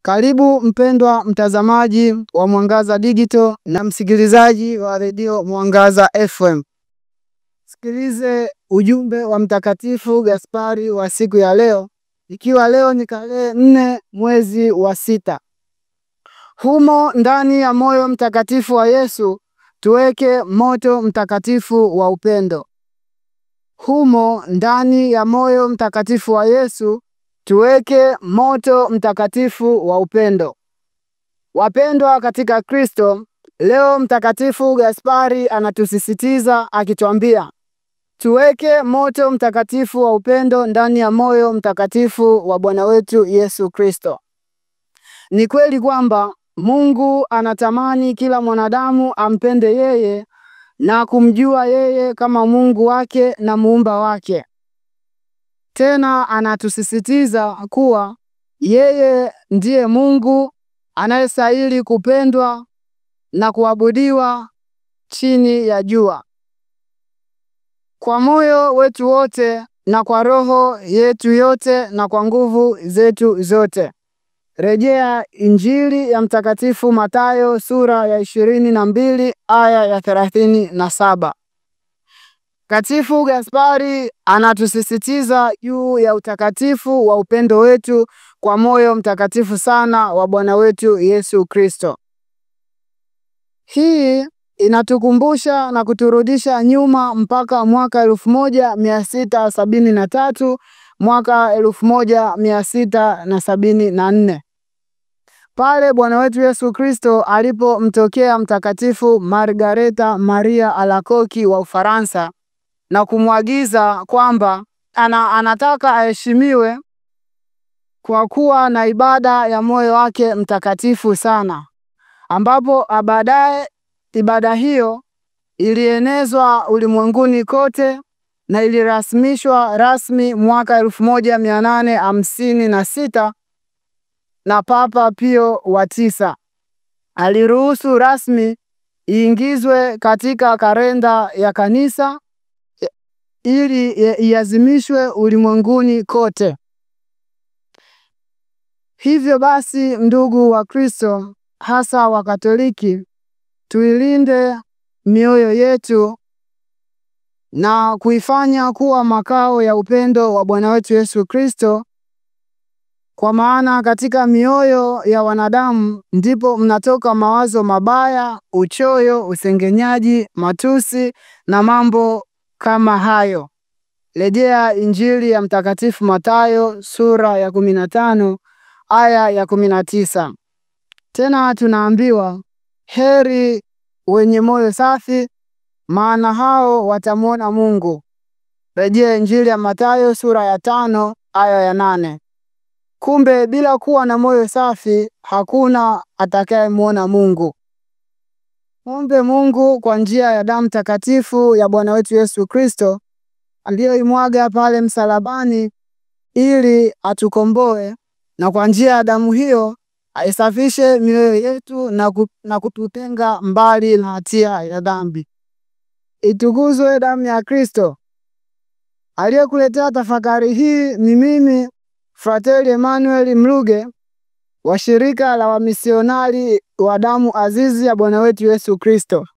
Karibu mpendwa mtazamaji wa Mwangaza Digital na msikilizaji wa redio Mwangaza FM. Sikilize ujumbe wa Mtakatifu Gaspari wa siku ya leo, ikiwa leo ni tarehe 4 mwezi wa 6. Humo ndani ya moyo mtakatifu wa Yesu tuweke moto mtakatifu wa upendo. Humo ndani ya moyo mtakatifu wa Yesu tuweke moto mtakatifu wa upendo. Wapendwa katika Kristo, leo Mtakatifu Gaspari anatusisitiza akituambia tuweke moto mtakatifu wa upendo ndani ya moyo mtakatifu wa Bwana wetu Yesu Kristo. Ni kweli kwamba Mungu anatamani kila mwanadamu ampende yeye na kumjua yeye kama Mungu wake na muumba wake. Tena anatusisitiza kuwa yeye ndiye Mungu anayestahili kupendwa na kuabudiwa chini ya jua. Kwa moyo wetu wote na kwa roho yetu yote na kwa nguvu zetu zote. Rejea Injili ya Mtakatifu Mathayo sura ya 22 aya ya 37. Mtakatifu Gaspari anatusisitiza juu ya utakatifu wa upendo wetu kwa moyo mtakatifu sana wa Bwana wetu Yesu Kristo. Hii inatukumbusha na kuturudisha nyuma mpaka mwaka 1673, mwaka 1674. Pale Bwana wetu Yesu Kristo alipomtokea Mtakatifu Margareta Maria Alacoque wa Ufaransa na kumwagiza kwamba anataka aheshimiwe kwa kuwa na ibada ya moyo wake mtakatifu sana, ambapo baadaye ibada hiyo ilienezwa ulimwenguni kote na ilirasmishwa rasmi mwaka 1856 na Papa Pio wa 9. Aliruhusu rasmi iingizwe katika kalenda ya kanisa ili iazimishwe ulimwenguni kote. Hivyo basi, ndugu wa Kristo, hasa wa Katoliki, tuilinde mioyo yetu na kuifanya kuwa makao ya upendo wa Bwana wetu Yesu Kristo, kwa maana katika mioyo ya wanadamu ndipo mnatoka mawazo mabaya, uchoyo, usengenyaji, matusi na mambo kama hayo. Rejea Injili ya Mtakatifu Mathayo sura ya 15 aya ya 19. Tena tunaambiwa heri wenye moyo safi, maana hao watamwona Mungu. Rejea Injili ya Mathayo sura ya 5 aya ya 8. Kumbe bila kuwa na moyo safi hakuna atakayemwona Mungu. Muombe Mungu kwa njia ya damu takatifu ya Bwana wetu Yesu Kristo aliyoimwaga pale msalabani ili atukomboe, na kwa njia ya damu hiyo aisafishe mioyo yetu na kututenga mbali na hatia ya dhambi. Itukuzwe damu ya Kristo. Aliyekuletea tafakari hii ni mimi Frateli Emmanuel Mruge wa shirika la wamisionari wa damu azizi ya Bwana wetu Yesu Kristo.